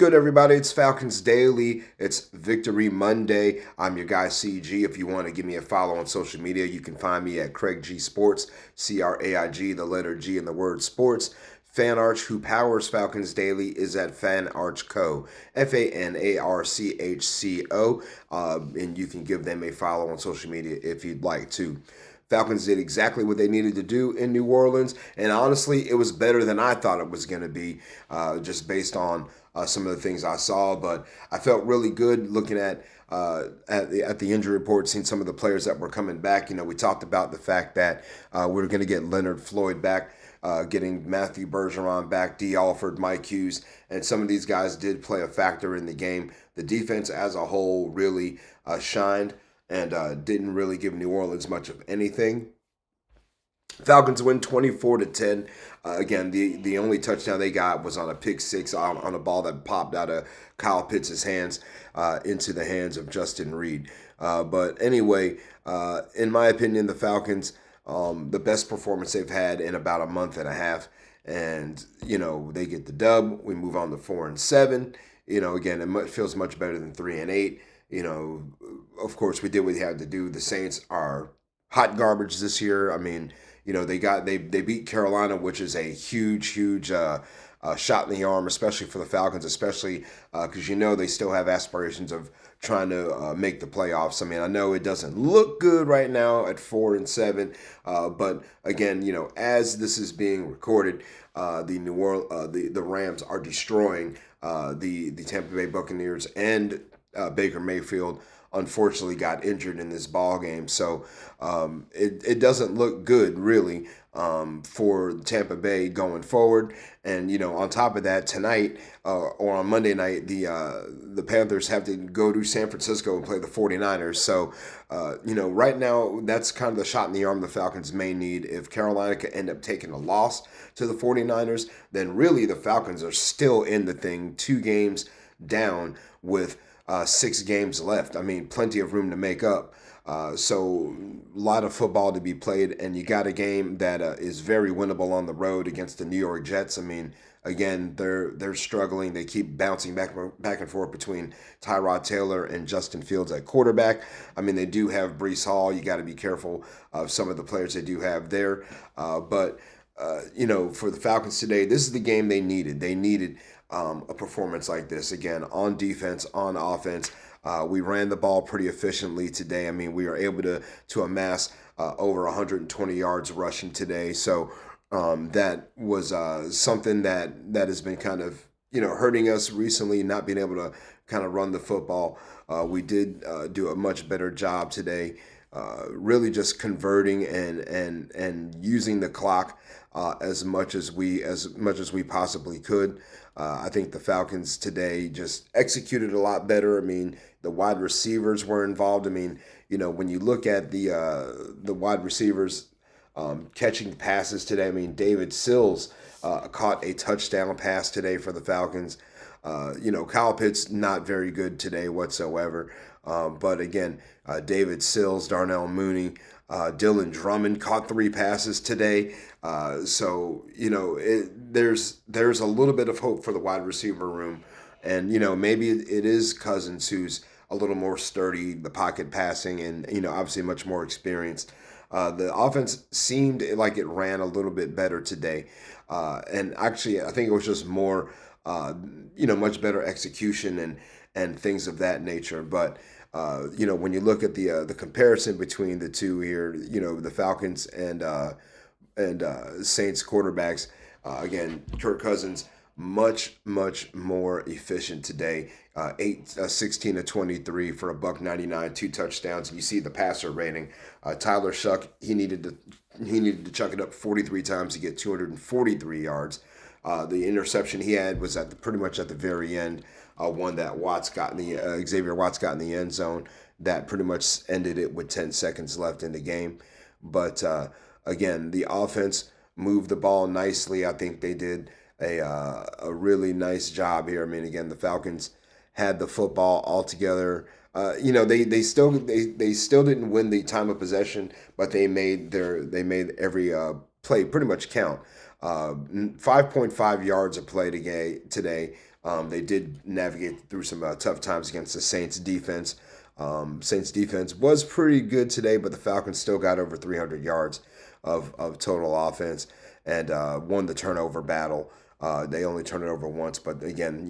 good, everybody? It's Falcons Daily. It's Victory Monday. I'm your guy, CG. If you want to give me a follow on social media, you can find me at Craig G Sports, CRAIG, the letter G in the word sports. FanArch, who powers Falcons Daily, is at FanArch Co. FANARCHCO. And you can give them a follow on social media if you'd like to. Falcons did exactly what they needed to do in New Orleans, and honestly, it was better than I thought it was going to be, just based on some of the things I saw. But I felt really good looking at the injury report, seeing some of the players that were coming back. We talked about the fact that we were going to get Leonard Floyd back, getting Matthew Bergeron back, D. Alford, Mike Hughes, and some of these guys did play a factor in the game. The defense as a whole really shined and didn't really give New Orleans much of anything. Falcons win 24-10. Again, the only touchdown they got was on a pick six on a ball that popped out of Kyle Pitts' hands into the hands of Justin Reed. But anyway, in my opinion, the Falcons, the best performance they've had in about a month and a half. And, they get the dub. We move on to 4-7. Again, it feels much better than 3-8. Of course, we did what we had to do. The Saints are hot garbage this year. I mean, they beat Carolina, which is a huge shot in the arm, especially for the Falcons, especially because they still have aspirations of trying to make the playoffs. I mean, I know it doesn't look good right now at 4-7, but again, as this is being recorded, the Rams are destroying the Tampa Bay Buccaneers, and Baker Mayfield unfortunately got injured in this ball game. So it doesn't look good, really, for Tampa Bay going forward. And, on top of that, tonight or on Monday night, the Panthers have to go to San Francisco and play the 49ers. So, right now, that's kind of the shot in the arm the Falcons may need. If Carolina could end up taking a loss to the 49ers, then really the Falcons are still in the thing, 2 games down with 6 games left. I mean, plenty of room to make up. So a lot of football to be played, and you got a game that is very winnable on the road against the New York Jets. I mean, again, they're struggling. They keep bouncing back and forth between Tyrod Taylor and Justin Fields at quarterback. I mean, they do have Breece Hall. You got to be careful of some of the players they do have there. But for the Falcons today, this is the game they needed. They needed a performance like this. Again, on defense, on offense. We ran the ball pretty efficiently today. I mean, we were able to amass over 120 yards rushing today. So that was something that has been kind of, hurting us recently, not being able to kind of run the football. We did do a much better job today, really just converting and using the clock as much as we possibly could. I think the Falcons today just executed a lot better. I mean, the wide receivers were involved. I mean, when you look at the wide receivers catching passes today, I mean, David Sills caught a touchdown pass today for the Falcons. Kyle Pitts not very good today whatsoever. But again, David Sills, Darnell Mooney, Dylan Drummond caught 3 passes today. So there's a little bit of hope for the wide receiver room, and maybe it is Cousins who's a little more sturdy, the pocket passing, and obviously much more experienced. The offense seemed like it ran a little bit better today, and actually I think it was just more much better execution and things of that nature. But when you look at the comparison between the two here, the Falcons and Saints quarterbacks, again, Kirk Cousins much more efficient today. 16 to 23 for a $199, 2 touchdowns. And you see the passer rating. Tyler Shuck, he needed to chuck it up 43 times to get 243 yards. The interception he had was pretty much at the very end. One that Xavier Watts got in the end zone that pretty much ended it with 10 seconds left in the game. But again, the offense moved the ball nicely. I think they did a really nice job here. I mean, again, the Falcons had the football all together. They still didn't win the time of possession, but they made every play pretty much count. 5.5 yards a play today. They did navigate through some tough times against the Saints defense. Saints defense was pretty good today, but the Falcons still got over 300 yards of total offense and won the turnover battle. They only turned it over once, but again,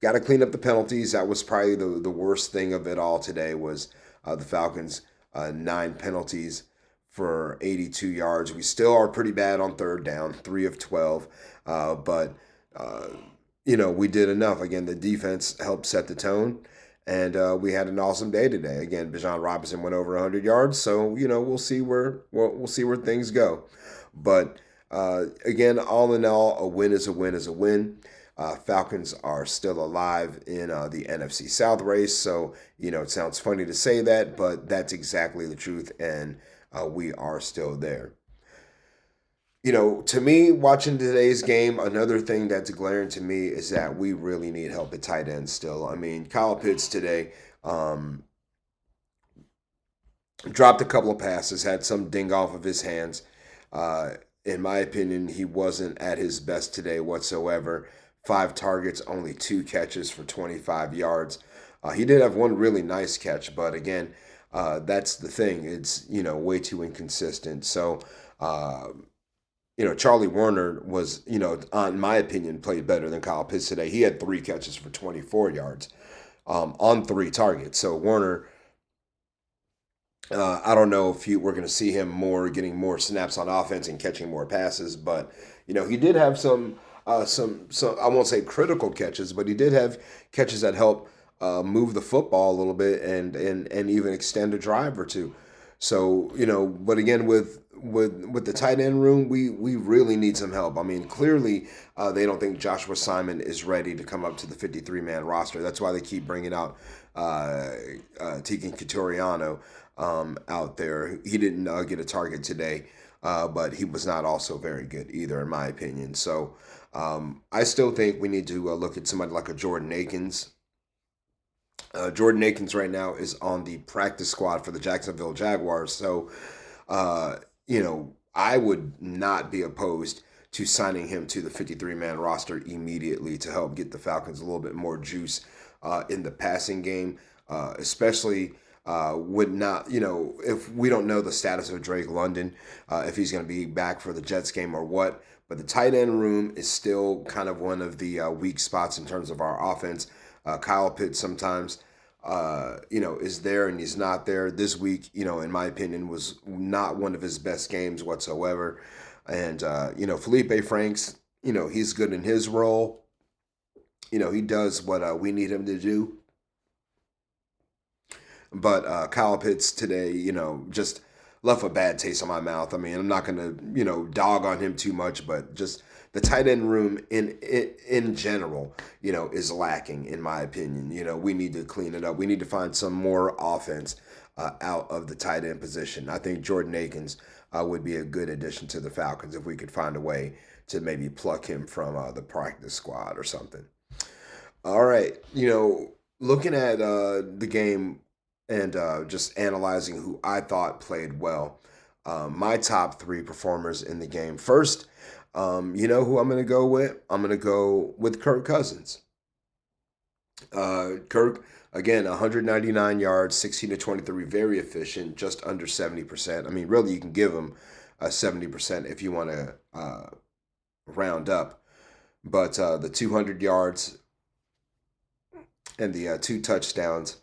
got to clean up the penalties. That was probably the worst thing of it all today was the Falcons, 9 penalties for 82 yards. We still are pretty bad on third down, 3 of 12, but uh, we did enough. Again, the defense helped set the tone, and we had an awesome day today. Again, Bijan Robinson went over 100 yards, so we'll see where we'll see where things go. But again, all in all, a win is a win is a win. Falcons are still alive in the NFC South race, so it sounds funny to say that, but that's exactly the truth, and we are still there. To me, watching today's game, another thing that's glaring to me is that we really need help at tight end still. I mean, Kyle Pitts today dropped a couple of passes, had some ding off of his hands. In my opinion, he wasn't at his best today whatsoever. 5 targets, only 2 catches for 25 yards. He did have one really nice catch, but again, that's the thing. It's, way too inconsistent. So, Charlie Warner was, in my opinion, played better than Kyle Pitts today. He had 3 catches for 24 yards on 3 targets. So Warner, I don't know if we're going to see him getting more snaps on offense and catching more passes, but he did have some I won't say critical catches, but he did have catches that help move the football a little bit and even extend a drive or two. So but again with the tight end room, we really need some help. I mean, clearly they don't think Joshua Simon is ready to come up to the 53-man roster. That's why they keep bringing out Tegan Couturiano out there. He didn't get a target today, but he was not also very good either, in my opinion. So I still think we need to look at somebody like a Jordan Akins. Jordan Akins right now is on the practice squad for the Jacksonville Jaguars. So, I would not be opposed to signing him to the 53-man roster immediately to help get the Falcons a little bit more juice in the passing game, especially would not, if we don't know the status of Drake London, if he's going to be back for the Jets game or what. But the tight end room is still kind of one of the weak spots in terms of our offense. Kyle Pitts sometimes, is there and he's not there. This week, in my opinion, was not one of his best games whatsoever. And, Felipe Franks, he's good in his role. He does what we need him to do. But Kyle Pitts today, just left a bad taste in my mouth. I mean, I'm not going to, dog on him too much, but just the tight end room in general, is lacking, in my opinion. We need to clean it up. We need to find some more offense out of the tight end position. I think Jordan Akins would be a good addition to the Falcons if we could find a way to maybe pluck him from the practice squad or something. All right, looking at the game and just analyzing who I thought played well. My top 3 performers in the game. First, who I'm going to go with? I'm going to go with Kirk Cousins. Kirk, again, 199 yards, 16 to 23, very efficient, just under 70%. I mean, really, you can give him 70% if you want to round up. But the 200 yards and the 2 touchdowns.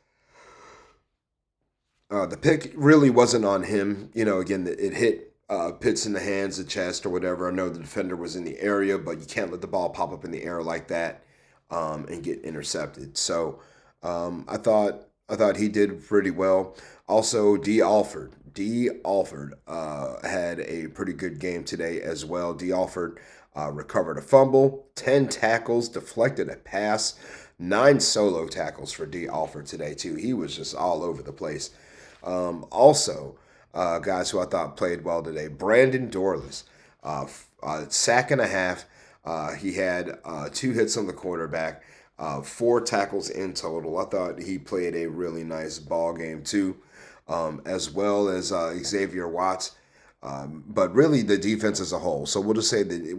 The pick really wasn't on him. Again, it hit Pitts in the hands, the chest, or whatever. I know the defender was in the area, but you can't let the ball pop up in the air like that and get intercepted. So I thought he did pretty well. Also, D. Alford. Had a pretty good game today as well. D. Alford recovered a fumble, 10 tackles, deflected a pass, 9 solo tackles for D. Alford today, too. He was just all over the place. Also, guys who I thought played well today, Brandon Dorless, sack and a half. He had 2 hits on the quarterback, 4 tackles in total. I thought he played a really nice ball game too, as well as Xavier Watts. But really the defense as a whole. So we'll just say that,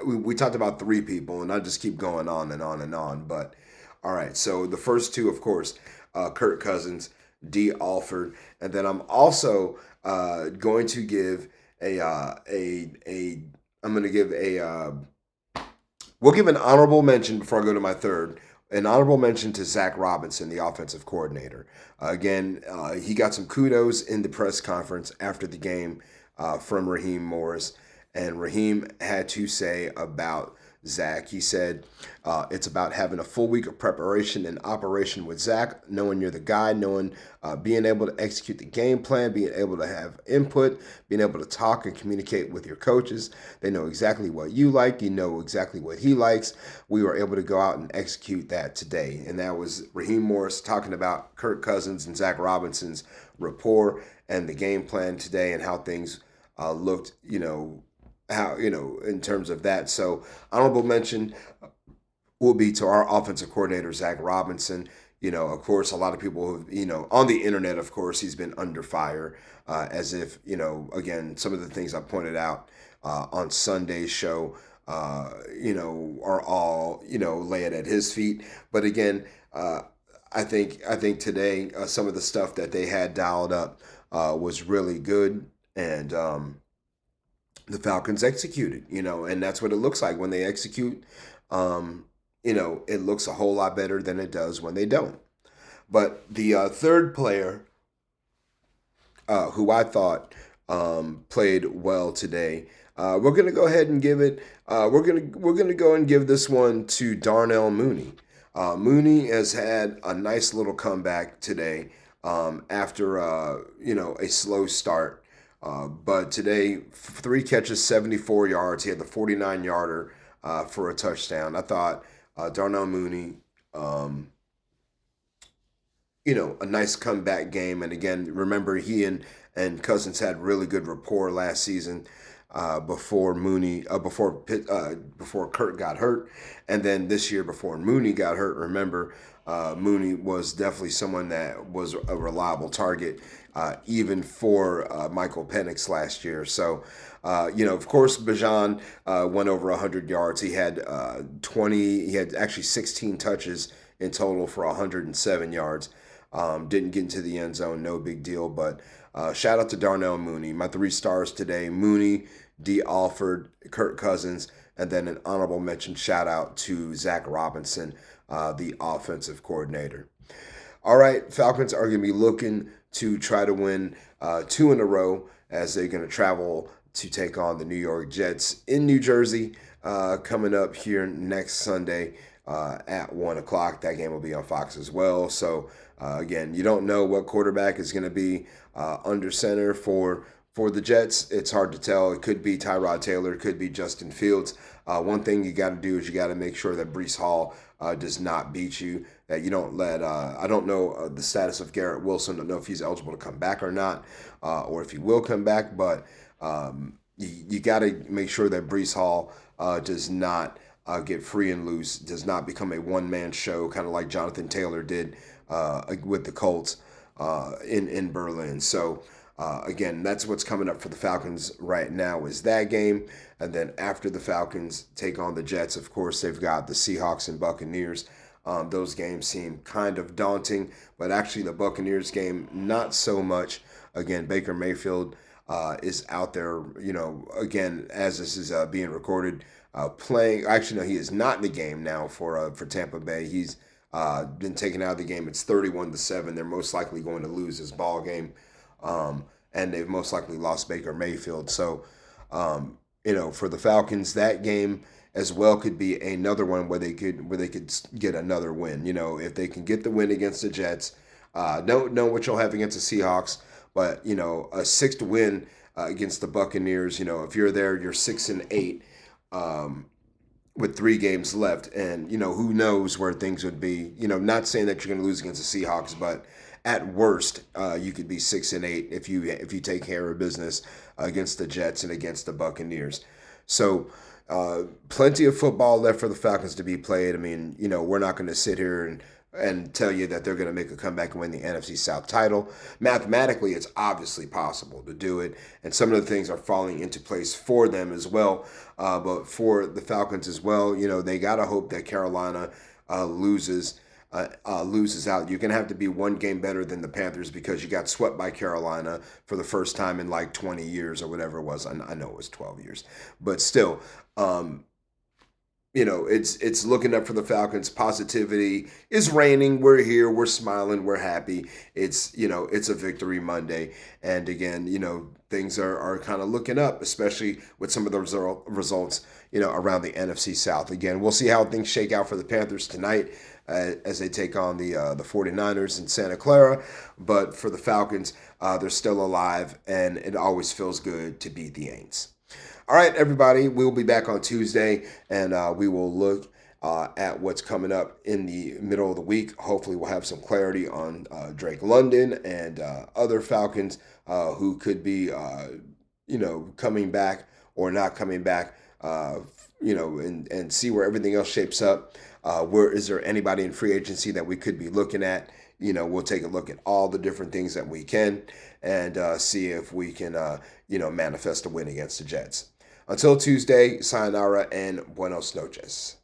we talked about three people, and I just keep going on and on and on. But all right, so the first two, of course, Kirk Cousins, D. Alford, and then I'm also going to give a I'm going to give we'll give an honorable mention before I go to my third. An honorable mention to Zach Robinson, the offensive coordinator. Again, he got some kudos in the press conference after the game from Raheem Morris. And Raheem had to say about Zach. He said, it's about having a full week of preparation and operation with Zach, knowing you're the guy, knowing being able to execute the game plan, being able to have input, being able to talk and communicate with your coaches. They know exactly what you like. You know exactly what he likes. We were able to go out and execute that today. And that was Raheem Morris talking about Kirk Cousins and Zach Robinson's rapport and the game plan today and how things looked, how, in terms of that. So honorable mention will be to our offensive coordinator, Zach Robinson. Of course, a lot of people have, on the internet, of course, he's been under fire, as if, again, some of the things I pointed out on Sunday's show, are all, laying at his feet. But again, I think today, some of the stuff that they had dialed up was really good. And, the Falcons executed, and that's what it looks like when they execute. It looks a whole lot better than it does when they don't. But the third player who I thought played well today, we're gonna go ahead and give it. We're gonna go and give this one to Darnell Mooney. Mooney has had a nice little comeback today after a slow start. But today, 3 catches, 74 yards. He had the 49-yarder for a touchdown. I thought Darnell Mooney, a nice comeback game. And again, remember and Cousins had really good rapport last season before Kirk got hurt, and then this year before Mooney got hurt. Remember, Mooney was definitely someone that was a reliable target, even for Michael Penix last year. So, of course, Bijan went over 100 yards. He had 20. He had actually 16 touches in total for 107 yards. Didn't get into the end zone. No big deal. But shout out to Darnell Mooney. My 3 stars today: Mooney, D. Alford, Kirk Cousins, and then an honorable mention shout out to Zach Robinson, the offensive coordinator. All right, Falcons are going to be looking to try to win 2 in a row as they're going to travel to take on the New York Jets in New Jersey coming up here next Sunday at 1 o'clock. That game will be on Fox as well. So, again, you don't know what quarterback is going to be under center for the Jets. It's hard to tell. It could be Tyrod Taylor. It could be Justin Fields. One thing you got to do is you got to make sure that Breece Hall does not beat you, that you don't let, I don't know the status of Garrett Wilson. I don't know if he's eligible to come back or not, or if he will come back, but you got to make sure that Breece Hall does not get free and loose, does not become a one-man show, kind of like Jonathan Taylor did with the Colts in Berlin. So, again, that's what's coming up for the Falcons right now is that game. And then after the Falcons take on the Jets, of course, they've got the Seahawks and Buccaneers. Those games seem kind of daunting, but actually the Buccaneers game, not so much. Again, Baker Mayfield is out there, again, as this is being recorded, playing. Actually, no, he is not in the game now for Tampa Bay. He's been taken out of the game. It's 31-7. They're most likely going to lose this ball game. And they've most likely lost Baker Mayfield. So, for the Falcons, that game as well could be another one where they could get another win. If they can get the win against the Jets, don't know what you'll have against the Seahawks, but a sixth win against the Buccaneers. If you're there, you're 6-8 with 3 games left, and who knows where things would be. Not saying that you're going to lose against the Seahawks, but at worst, you could be 6-8 if you take care of business against the Jets and against the Buccaneers. So, plenty of football left for the Falcons to be played. I mean, we're not going to sit here and and tell you that they're going to make a comeback and win the NFC South title. Mathematically, it's obviously possible to do it, and some of the things are falling into place for them as well. But for the Falcons as well, they got to hope that Carolina loses. Loses out. You're going to have to be one game better than the Panthers because you got swept by Carolina for the first time in like 20 years or whatever it was. I know it was 12 years, but still, it's looking up for the Falcons. Positivity is reigning. We're here. We're smiling. We're happy. It's a victory Monday. And again, things are kind of looking up, especially with some of the results, around the NFC South. Again, we'll see how things shake out for the Panthers tonight as they take on the 49ers in Santa Clara. But for the Falcons, they're still alive, and it always feels good to beat the Aints. All right, everybody, we'll be back on Tuesday, and we will look at what's coming up in the middle of the week. Hopefully, we'll have some clarity on Drake London and other Falcons who could be, coming back or not coming back, and see where everything else shapes up. Where is there anybody in free agency that we could be looking at? We'll take a look at all the different things that we can and see if we can, manifest a win against the Jets. Until Tuesday, sayonara and buenos noches.